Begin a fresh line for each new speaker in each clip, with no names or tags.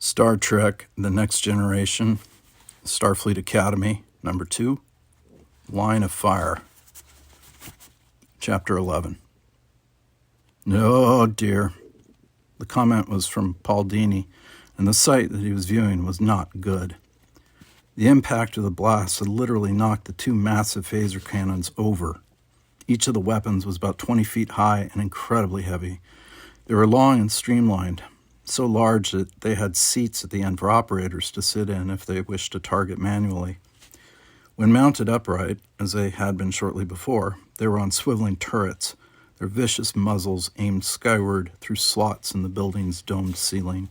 Star Trek: The Next Generation, Starfleet Academy, number 2, Line of Fire, Chapter 11. Oh dear. The comment was from Paul Dini, and the sight that he was viewing was not good. The impact of the blast had literally knocked the 2 massive phaser cannons over. Each of the weapons was about 20 feet high and incredibly heavy. They were long and streamlined, so large that they had seats at the end for operators to sit in if they wished to target manually. When mounted upright, as they had been shortly before, they were on swiveling turrets, their vicious muzzles aimed skyward through slots in the building's domed ceiling.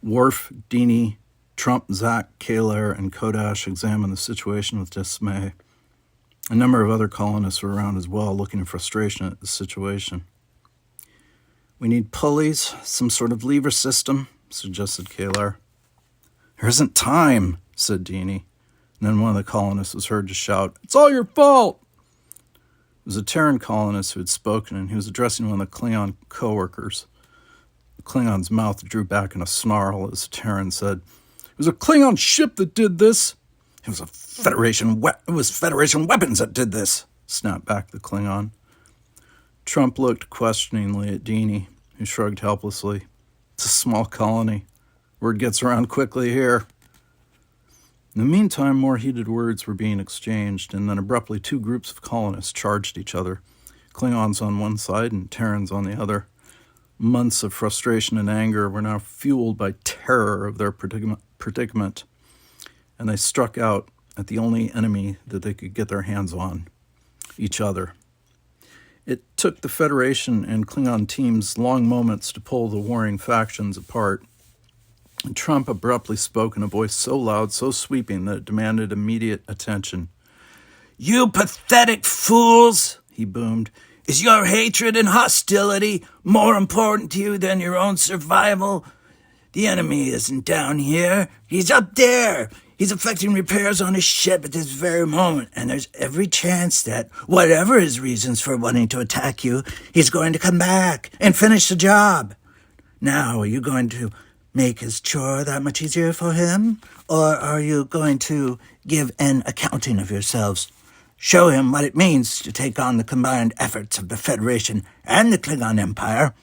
Worf, Dini, Trump, Zach, Kaler, and Kodash examined the situation with dismay. A number of other colonists were around as well, looking in frustration at the situation. "We need pulleys, some sort of lever system," suggested Kaler. "There isn't time," said Dini. And then one of the colonists was heard to shout, "It's all your fault!" It was a Terran colonist who had spoken, and he was addressing one of the Klingon co-workers. The Klingon's mouth drew back in a snarl as the Terran said, "It was a Klingon ship that did this." It was Federation weapons that did this," snapped back the Klingon. Trump looked questioningly at Dini, who shrugged helplessly. "It's a small colony. Word gets around quickly here." In the meantime, more heated words were being exchanged, and then abruptly 2 groups of colonists charged each other, Klingons on one side and Terrans on the other. Months of frustration and anger were now fueled by terror of their predicament, and they struck out at the only enemy that they could get their hands on, each other. It took the Federation and Klingon teams long moments to pull the warring factions apart. And Trump abruptly spoke in a voice so loud, so sweeping, that it demanded immediate attention. "You pathetic fools," he boomed. "Is your hatred and hostility more important to you than your own survival? The enemy isn't down here. He's up there. He's effecting repairs on his ship at this very moment, and there's every chance that, whatever his reasons for wanting to attack you, he's going to come back and finish the job. Now, are you going to make his chore that much easier for him? Or are you going to give an accounting of yourselves? Show him what it means to take on the combined efforts of the Federation and the Klingon Empire?"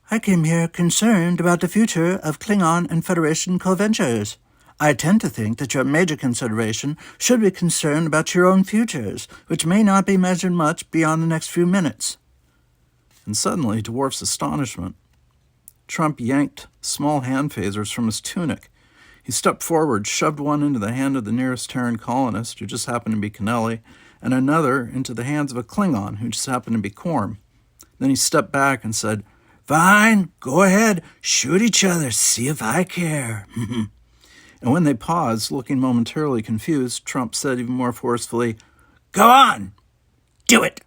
"I came here concerned about the future of Klingon and Federation co-ventures. I tend to think that your major consideration should be concerned about your own futures, which may not be measured much beyond the next few minutes." And suddenly, to Worf's astonishment, Trump yanked small hand phasers from his tunic. He stepped forward, shoved one into the hand of the nearest Terran colonist, who just happened to be Kennelly, and another into the hands of a Klingon, who just happened to be Korm. Then he stepped back and said, "Fine, go ahead, shoot each other, see if I care." And when they paused, looking momentarily confused, Trump said even more forcefully, "Go on, do it.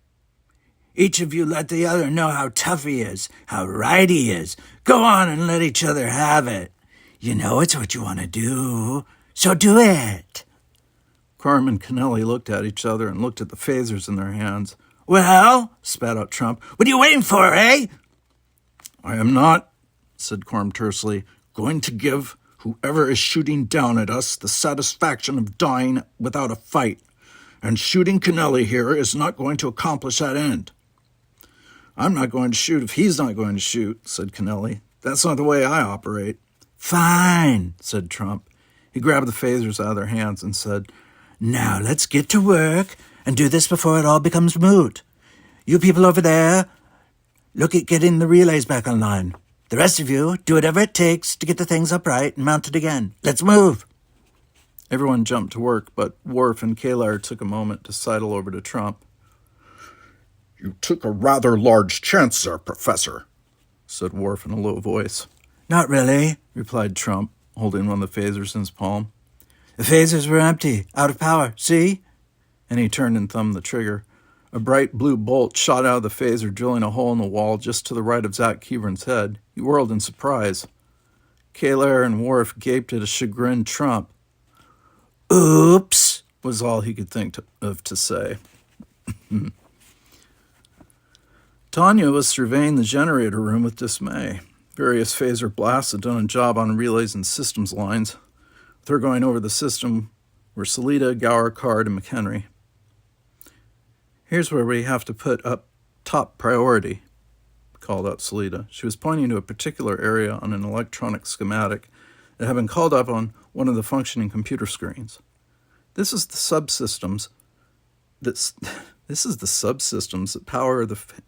Each of you let the other know how tough he is, how right he is. Go on and let each other have it. You know it's what you want to do, so do it." Korm and Kennelly looked at each other and looked at the phasers in their hands. "Well," spat out Trump, "what are you waiting for, eh?" "I am not," said Korm tersely, "going to give whoever is shooting down at us the satisfaction of dying without a fight. And shooting Kennelly here is not going to accomplish that end." "I'm not going to shoot if he's not going to shoot," said Kennelly. "That's not the way I operate." "Fine," said Trump. He grabbed the phasers out of their hands and said, "Now let's get to work and do this before it all becomes moot. You people over there, look at getting the relays back online. The rest of you, do whatever it takes to get the things upright and mounted again. Let's move." Everyone jumped to work, but Worf and Kalar took a moment to sidle over to Trump. "You took a rather large chance there, Professor," said Worf in a low voice. "Not really," replied Trump, holding one of the phasers in his palm. "The phasers were empty, out of power, see?" And he turned and thumbed the trigger. A bright blue bolt shot out of the phaser, drilling a hole in the wall just to the right of Zach Kevern's head. He whirled in surprise. Kaler and Worf gaped at a chagrined Trump. "Oops," was all he could think of to say. Tanya was surveying the generator room with dismay. Various phaser blasts had done a job on relays and systems lines. With her going over the system were Salida, Gower, Card, and McHenry. Here's where we have to put up top priority, called out Salida. She was pointing to a particular area on an electronic schematic that had been called up on one of the functioning computer screens. This is the subsystems that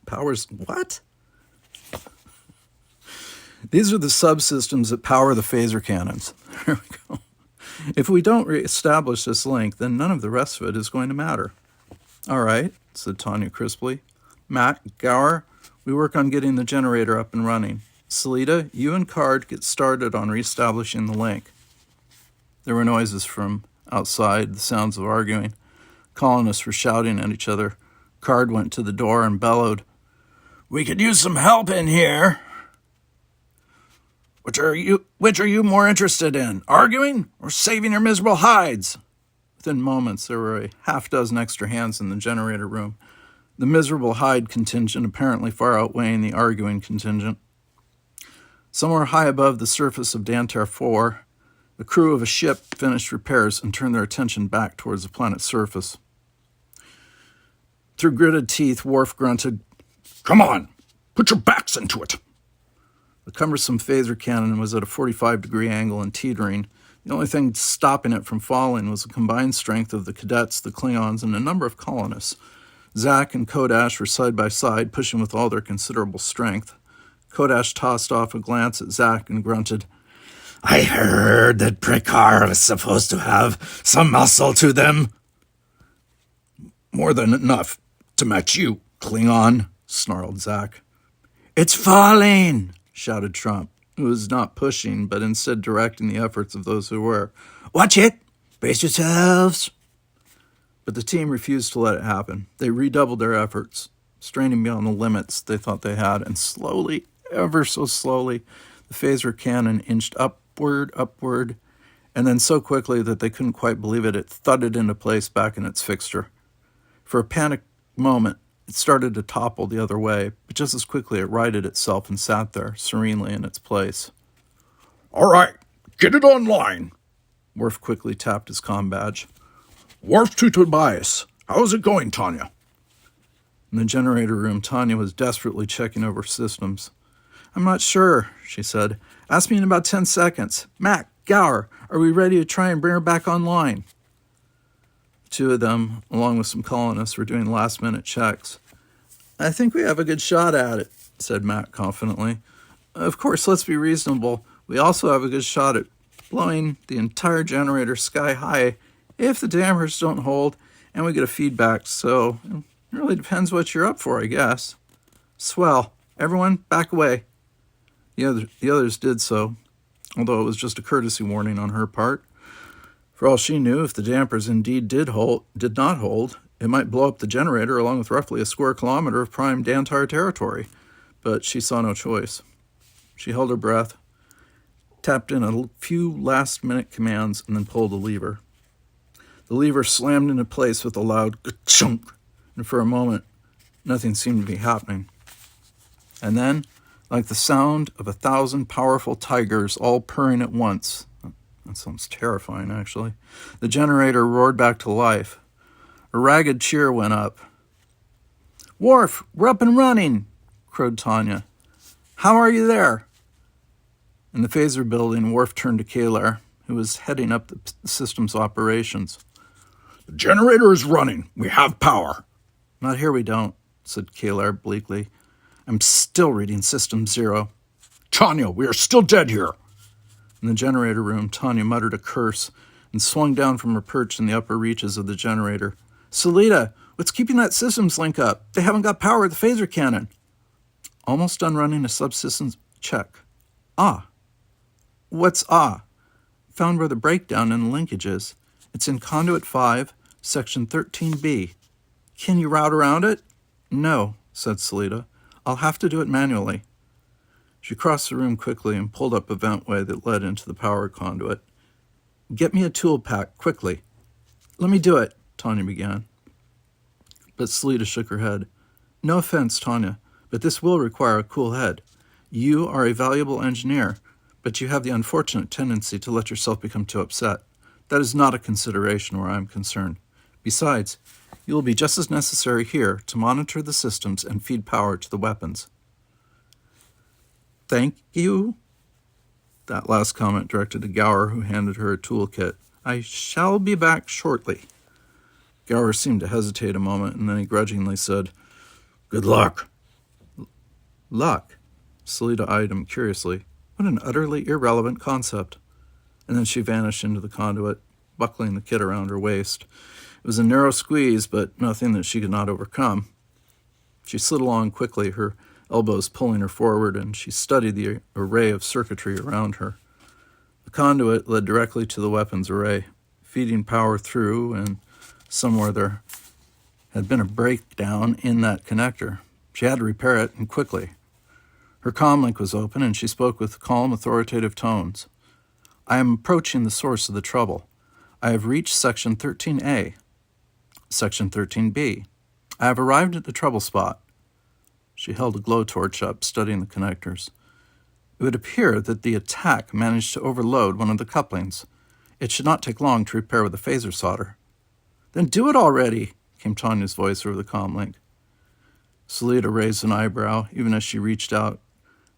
powers what? These are the subsystems that power the phaser cannons. There we go. If we don't reestablish this link, then none of the rest of it is going to matter. All right, said Tanya crisply. Matt, Gower, we work on getting the generator up and running. Salida, you and Card get started on reestablishing the link. There were noises from outside, the sounds of arguing. Colonists were shouting at each other. Card went to the door and bellowed, "We could use some help in here." Which are you more interested in, arguing or saving your miserable hides? Within moments, there were a half-dozen extra hands in the generator room, the miserable hide contingent apparently far outweighing the arguing contingent. Somewhere high above the surface of Dantar 4, the crew of a ship finished repairs and turned their attention back towards the planet's surface. Through gritted teeth, Worf grunted, "Come on, put your backs into it." The cumbersome phaser cannon was at a 45-degree angle and teetering. The only thing stopping it from falling was the combined strength of the cadets, the Klingons, and a number of colonists. Zach and Kodash were side by side, pushing with all their considerable strength. Kodash tossed off a glance at Zach and grunted, "I heard that Picard was supposed to have some muscle to them." "More than enough to match you, Klingon," snarled Zach. "It's falling!" shouted Trump, who was not pushing, but instead directing the efforts of those who were. "Watch it! Brace yourselves!" But the team refused to let it happen. They redoubled their efforts, straining beyond the limits they thought they had, and slowly, ever so slowly, the phaser cannon inched upward, and then so quickly that they couldn't quite believe it, it thudded into place back in its fixture. For a panicked moment, it started to topple the other way, but just as quickly it righted itself and sat there, serenely in its place. "All right, get it online." Worf quickly tapped his comm badge. "Worf to Tobias. How's it going, Tanya?" In the generator room, Tanya was desperately checking over systems. "I'm not sure," she said. "Ask me in about 10 seconds. Mac, Gower, are we ready to try and bring her back online?" Two of them, along with some colonists, were doing last-minute checks. "I think we have a good shot at it," said Matt confidently. "Of course, let's be reasonable. We also have a good shot at blowing the entire generator sky high if the dampers don't hold and we get a feedback, so it really depends what you're up for, I guess." "Swell. Everyone, back away." The others did so, although it was just a courtesy warning on her part. For all she knew, if the dampers indeed did not hold, it might blow up the generator along with roughly a square kilometer of prime Dantar territory. But she saw no choice. She held her breath, tapped in a few last-minute commands, and then pulled the lever. The lever slammed into place with a loud ka-chunk, and for a moment, nothing seemed to be happening. And then, like the sound of 1,000 powerful tigers all purring at once, that sounds terrifying, actually, the generator roared back to life. A ragged cheer went up. "Worf, we're up and running," crowed Tanya. "How are you there?" In the phaser building, Worf turned to Kalar, who was heading up the system's operations. "The generator is running. We have power." "Not here we don't," said Kalar bleakly. "I'm still reading System 0. "Tanya, we are still dead here." In the generator room, Tanya muttered a curse and swung down from her perch in the upper reaches of the generator. "Salida, what's keeping that systems link up? They haven't got power at the phaser cannon." "Almost done running a subsystems check." "Ah." "What's ah?" "Found where the breakdown in the linkage is. It's in Conduit 5, Section 13B. "Can you route around it?" "No," said Salida. "I'll have to do it manually." She crossed the room quickly and pulled up a ventway that led into the power conduit. "Get me a tool pack, quickly." "Let me do it," Tanya began. But Salida shook her head. "No offense, Tanya, but this will require a cool head. You are a valuable engineer, but you have the unfortunate tendency to let yourself become too upset. That is not a consideration where I am concerned. Besides, you will be just as necessary here to monitor the systems and feed power to the weapons. Thank you. That last comment directed to Gower, who handed her a toolkit. I shall be back shortly. Gower seemed to hesitate a moment, and then he grudgingly said, Good luck. Luck? Salida eyed him curiously. What an utterly irrelevant concept. And then she vanished into the conduit, buckling the kit around her waist. It was a narrow squeeze, but nothing that she could not overcome. She slid along quickly, her elbows pulling her forward, and she studied the array of circuitry around her. The conduit led directly to the weapons array, feeding power through, and somewhere there had been a breakdown in that connector. She had to repair it, and quickly. Her comlink was open, and she spoke with calm, authoritative tones. I am approaching the source of the trouble. I have reached Section 13A. Section 13B. I have arrived at the trouble spot. She held a blowtorch up, studying the connectors. It would appear that the attack managed to overload one of the couplings. It should not take long to repair with a phaser solder. Then do it already, came Tanya's voice over the comlink. Salida raised an eyebrow, even as she reached out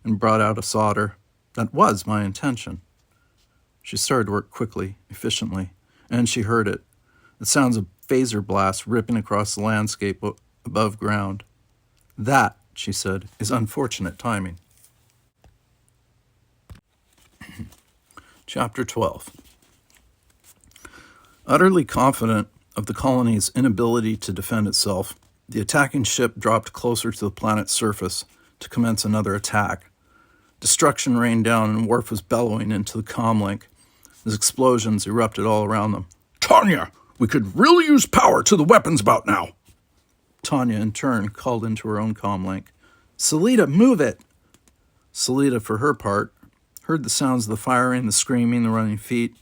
and brought out a solder. That was my intention. She started to work quickly, efficiently, and she heard it. The sounds of phaser blasts ripping across the landscape above ground. That, she said, is unfortunate timing. Chapter 12. Utterly confident of the colony's inability to defend itself, the attacking ship dropped closer to the planet's surface to commence another attack. Destruction rained down, and Worf was bellowing into the comlink as explosions erupted all around them. Tanya, we could really use power to the weapons about now. Tanya, in turn, called into her own comlink. Salida, move it! Salida, for her part, heard the sounds of the firing, the screaming, the running feet.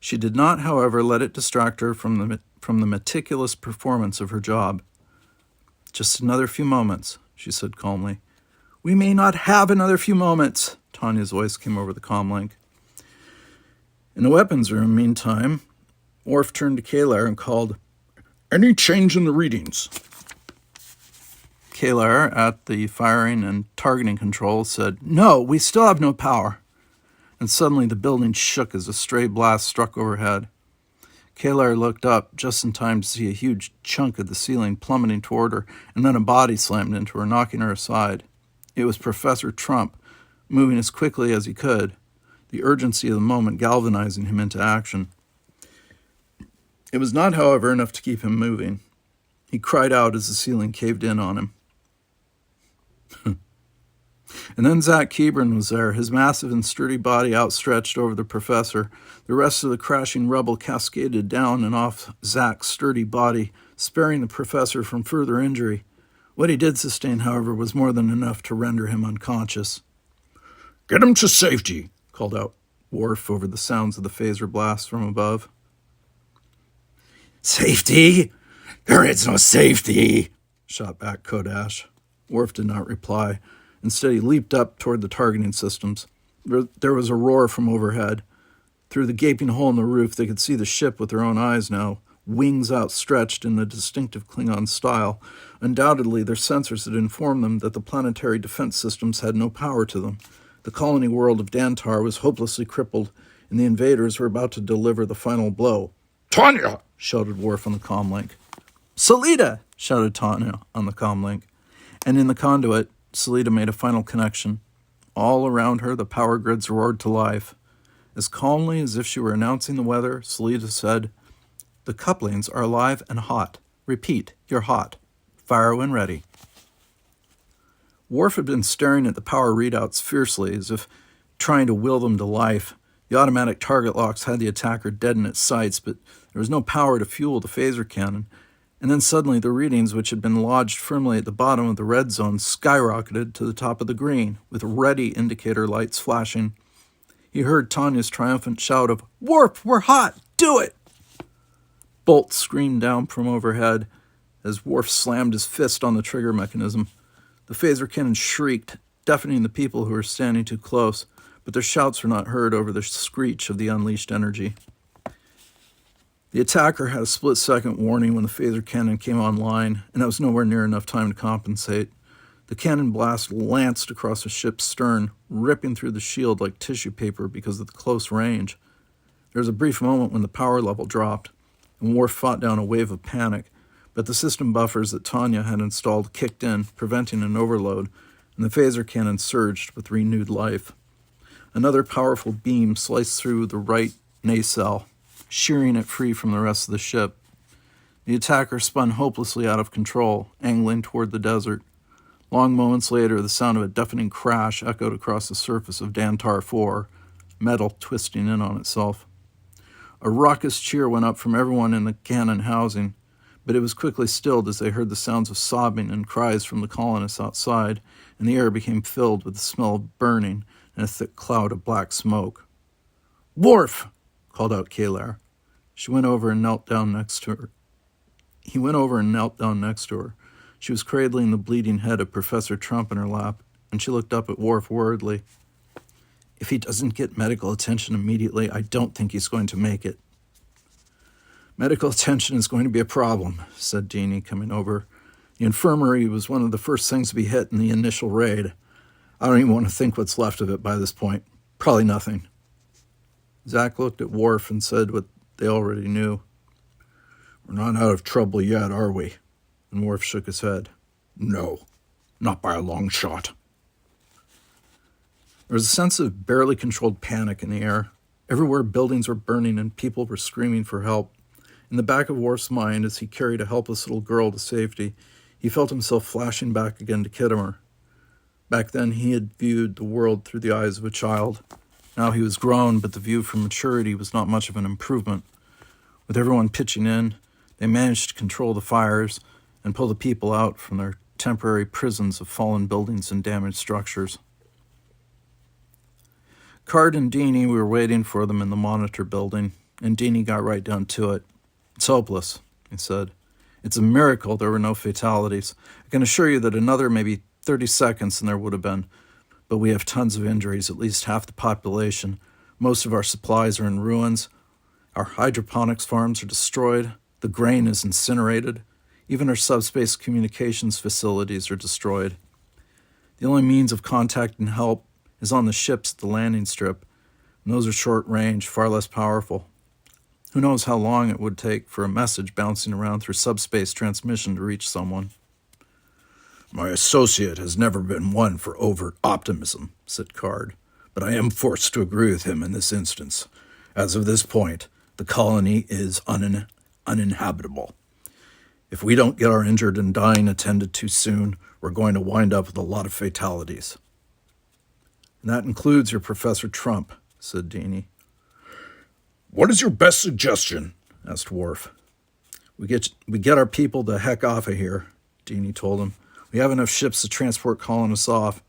She did not, however, let it distract her from the meticulous performance of her job. Just another few moments, she said calmly. We may not have another few moments, Tanya's voice came over the comlink. In the weapons room, meantime, Worf turned to Kalar and called, Any change in the readings? Kalar, at the firing and targeting control, said, No, we still have no power. And suddenly the building shook as a stray blast struck overhead. Kalar looked up just in time to see a huge chunk of the ceiling plummeting toward her, and then a body slammed into her, knocking her aside. It was Professor Trump, moving as quickly as he could, the urgency of the moment galvanizing him into action. It was not, however, enough to keep him moving. He cried out as the ceiling caved in on him. And then Zach Keebran was there, his massive and sturdy body outstretched over the professor. The rest of the crashing rubble cascaded down and off Zach's sturdy body, sparing the professor from further injury. What he did sustain, however, was more than enough to render him unconscious. Get him to safety, called out Worf over the sounds of the phaser blast from above. Safety? There is no safety, shot back Kodash. Worf did not reply. Instead, he leaped up toward the targeting systems. There was a roar from overhead. Through the gaping hole in the roof, they could see the ship with their own eyes now, wings outstretched in the distinctive Klingon style. Undoubtedly, their sensors had informed them that the planetary defense systems had no power to them. The colony world of Dantar was hopelessly crippled, and the invaders were about to deliver the final blow. Tanya! Shouted Worf on the comlink. Salida! Shouted Tanya on the comlink. And in the conduit, Salida made a final connection. All around her, the power grids roared to life. As calmly as if she were announcing the weather, Salida said, The couplings are alive and hot. Repeat, you're hot. Fire when ready. Worf had been staring at the power readouts fiercely, as if trying to will them to life. The automatic target locks had the attacker dead in its sights, but there was no power to fuel the phaser cannon. And then suddenly the readings, which had been lodged firmly at the bottom of the red zone, skyrocketed to the top of the green, with ready indicator lights flashing. He heard Tanya's triumphant shout of, Warp, we're hot! Do it! Bolts screamed down from overhead as Worf slammed his fist on the trigger mechanism. The phaser cannon shrieked, deafening the people who were standing too close, but their shouts were not heard over the screech of the unleashed energy. The attacker had a split-second warning when the phaser cannon came online, and that was nowhere near enough time to compensate. The cannon blast lanced across the ship's stern, ripping through the shield like tissue paper because of the close range. There was a brief moment when the power level dropped, and Worf fought down a wave of panic, but the system buffers that Tanya had installed kicked in, preventing an overload, and the phaser cannon surged with renewed life. Another powerful beam sliced through the right nacelle, shearing it free from the rest of the ship. The attacker spun hopelessly out of control, angling toward the desert. Long moments later, the sound of a deafening crash echoed across the surface of Dantar 4, metal twisting in on itself. A raucous cheer went up from everyone in the cannon housing, but it was quickly stilled as they heard the sounds of sobbing and cries from the colonists outside, and the air became filled with the smell of burning and a thick cloud of black smoke. "Worf!" called out Kalar. He went over and knelt down next to her. She was cradling the bleeding head of Professor Trump in her lap, and she looked up at Worf worriedly. "If he doesn't get medical attention immediately, I don't think he's going to make it." "Medical attention is going to be a problem," said Deanie, coming over. "The infirmary was one of the first things to be hit in the initial raid. I don't even want to think what's left of it by this point. Probably nothing." Zach looked at Worf and said what they already knew. "We're not out of trouble yet, are we?" And Worf shook his head. "No, not by a long shot." There was a sense of barely controlled panic in the air. Everywhere buildings were burning and people were screaming for help. In the back of Worf's mind, as he carried a helpless little girl to safety, he felt himself flashing back again to Khitomer. Back then he had viewed the world through the eyes of a child. Now he was grown, but the view from maturity was not much of an improvement. With everyone pitching in, they managed to control the fires and pull the people out from their temporary prisons of fallen buildings and damaged structures. Card and Deanie, we were waiting for them in the monitor building, and Deanie got right down to it. "It's hopeless," he said. "It's a miracle there were no fatalities. I can assure you that another maybe 30 seconds and there would have been. But we have tons of injuries, at least half the population. Most of our supplies are in ruins. Our hydroponics farms are destroyed. The grain is incinerated. Even our subspace communications facilities are destroyed. The only means of contact and help is on the ships at the landing strip, and those are short range, far less powerful. Who knows how long it would take for a message bouncing around through subspace transmission to reach someone." "My associate has never been one for overt optimism," said Card, "but I am forced to agree with him in this instance. As of this point, the colony is uninhabitable. If we don't get our injured and dying attended to soon, we're going to wind up with a lot of fatalities." "And that includes your Professor Trump," said Deanie. "What is your best suggestion?" asked Worf. We get our people the heck off of here," Deanie told him. "We have enough ships to transport colonists off,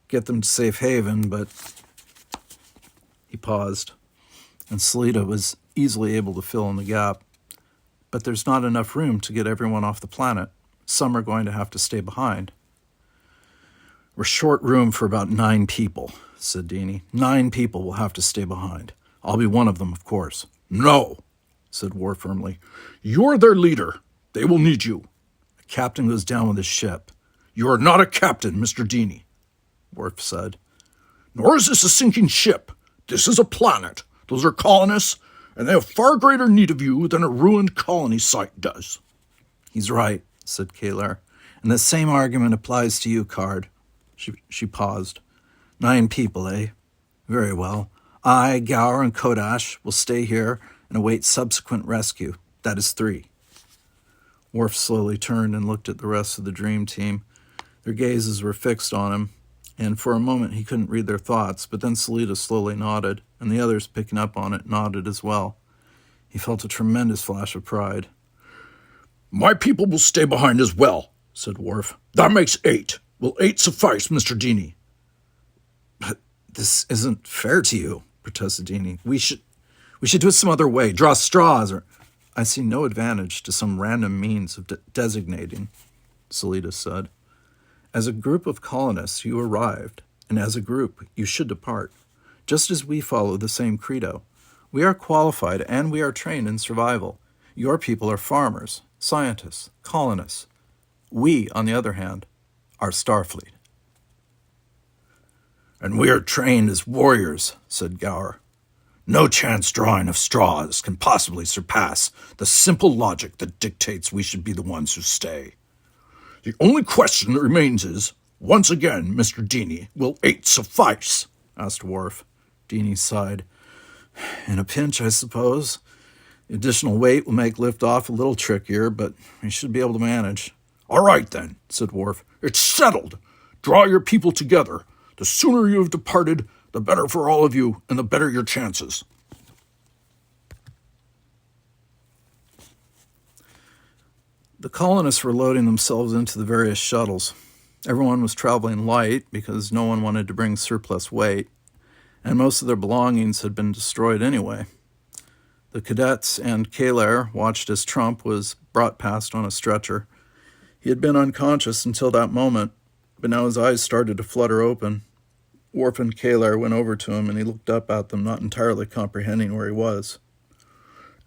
get them to safe haven, but..." He paused, and Salida was easily able to fill in the gap. "But there's not enough room to get everyone off the planet. Some are going to have to stay behind." "We're short room for about 9 people, said Deanie. 9 people will have to stay behind. I'll be one of them, of course." "No," said Worf firmly. "You're their leader. They will need you. A captain goes down with his ship." "You are not a captain, Mr. Deanie," Worf said. "Nor is this a sinking ship. This is a planet. Those are colonists, and they have far greater need of you than a ruined colony site does." "He's right," said Kalar. "And the same argument applies to you, Card." She paused. 9 people, eh? Very well. I, Gower, and Kodash will stay here and await subsequent rescue. That is 3. Worf slowly turned and looked at the rest of the dream team. Their gazes were fixed on him, and for a moment he couldn't read their thoughts, but then Salida slowly nodded, and the others, picking up on it, nodded as well. He felt a tremendous flash of pride. "My people will stay behind as well," said Worf. "That makes 8. Will 8 suffice, Mr. Deanie?" "But this isn't fair to you," protested Deanie. We should do it some other way. Draw straws, or..." "I see no advantage to some random means of designating," Salida said. "As a group of colonists, you arrived. and as a group, you should depart, just as we follow the same credo. We are qualified and we are trained in survival. Your people are farmers, scientists, colonists. We, on the other hand, are Starfleet. And we are trained as warriors, said Gower. No chance drawing of straws can possibly surpass the simple logic that dictates we should be the ones who stay. The only question that remains is, once again, Mr. Deeney, will 8 suffice? Asked Worf. Deeney sighed. In a pinch, I suppose. The additional weight will make liftoff a little trickier, but we should be able to manage. All right, then, said Worf. It's settled. Draw your people together. The sooner you have departed, the better for all of you, and the better your chances. The colonists were loading themselves into the various shuttles. Everyone was traveling light because no one wanted to bring surplus weight, and most of their belongings had been destroyed anyway. The cadets and Kaler watched as Trump was brought past on a stretcher. He had been unconscious until that moment, but now his eyes started to flutter open. Worf and Kaler went over to him, and he looked up at them, not entirely comprehending where he was.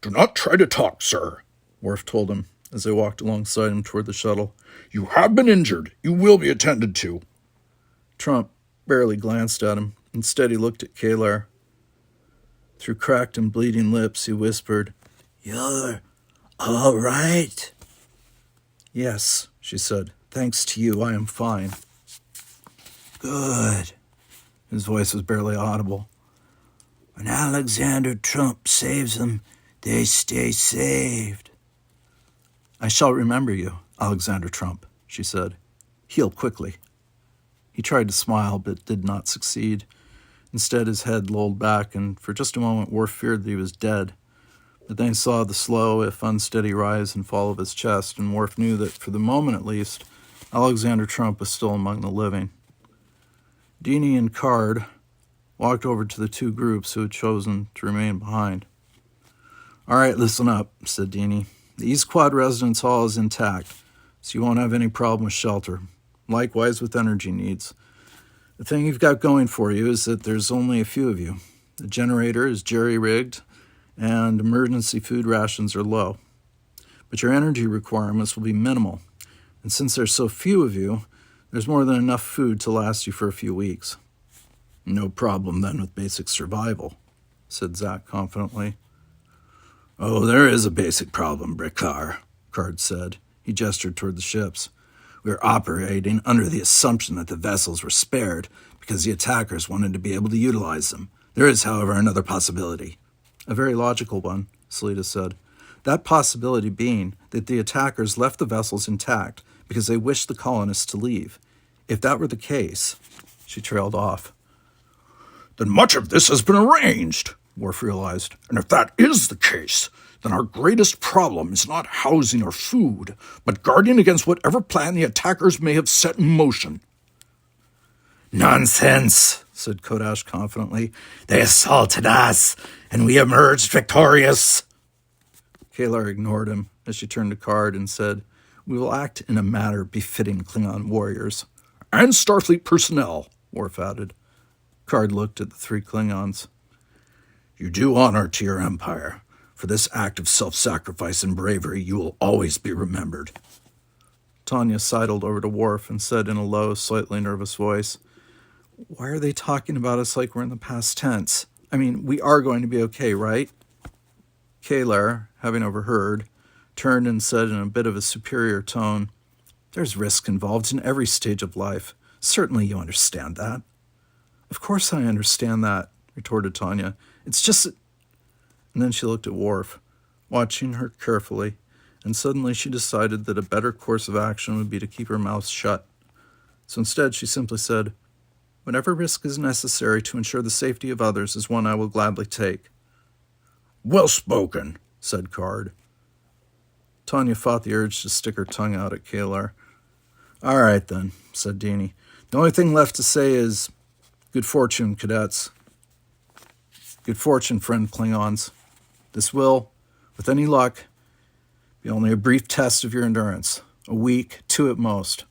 Do not try to talk, sir, Worf told him as they walked alongside him toward the shuttle. You have been injured. You will be attended to. Trump barely glanced at him. Instead, he looked at Kaler. Through cracked and bleeding lips, he whispered, You're all right? Yes, she said. Thanks to you, I am fine. Good. His voice was barely audible. When Alexander Trump saves them, they stay saved. I shall remember you, Alexander Trump, she said. Heal quickly. He tried to smile, but did not succeed. Instead, his head lolled back, and for just a moment Worf feared that he was dead. But then he saw the slow, if unsteady, rise and fall of his chest, and Worf knew that, for the moment at least, Alexander Trump was still among the living. Deeney and Card walked over to the two groups who had chosen to remain behind. All right, listen up, said Deeney. The East Quad residence hall is intact, so you won't have any problem with shelter. Likewise with energy needs. The thing you've got going for you is that there's only a few of you. The generator is jerry-rigged, and emergency food rations are low. But your energy requirements will be minimal, and since there's so few of you, there's more than enough food to last you for a few weeks. No problem then with basic survival, said Zach confidently. Oh, there is a basic problem, Brickar, Card said. He gestured toward the ships. We are operating under the assumption that the vessels were spared because the attackers wanted to be able to utilize them. There is, however, another possibility. A very logical one, Salita said. That possibility being that the attackers left the vessels intact because they wished the colonists to leave. If that were the case, she trailed off. Then much of this has been arranged, Worf realized. And if that is the case, then our greatest problem is not housing or food, but guarding against whatever plan the attackers may have set in motion. Nonsense, said Kodash confidently. They assaulted us, and we emerged victorious. Kalar ignored him as she turned to Card and said, We will act in a manner befitting Klingon warriors. And Starfleet personnel, Worf added. Card looked at the three Klingons. You do honor to your empire. For this act of self-sacrifice and bravery, you will always be remembered. Tanya sidled over to Worf and said in a low, slightly nervous voice, Why are they talking about us like we're in the past tense? I mean, we are going to be okay, right? Kalar, having overheard, turned and said in a bit of a superior tone, There's risk involved in every stage of life. Certainly you understand that. Of course I understand that, retorted Tanya. It's just that... And then she looked at Worf, watching her carefully, and suddenly she decided that a better course of action would be to keep her mouth shut. So instead she simply said, Whatever risk is necessary to ensure the safety of others is one I will gladly take. Well spoken, said Card. Tanya fought the urge to stick her tongue out at Kalar. All right, then, said Deeney. The only thing left to say is, good fortune, cadets. Good fortune, friend Klingons. This will, with any luck, be only a brief test of your endurance. A week, 2 at most.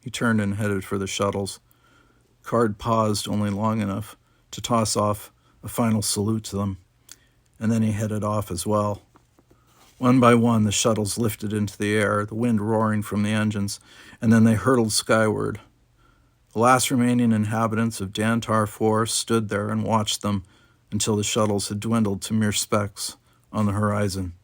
He turned and headed for the shuttles. Card paused only long enough to toss off a final salute to them, and then he headed off as well. One by one, the shuttles lifted into the air, the wind roaring from the engines, and then they hurtled skyward. The last remaining inhabitants of Dantar 4 stood there and watched them until the shuttles had dwindled to mere specks on the horizon.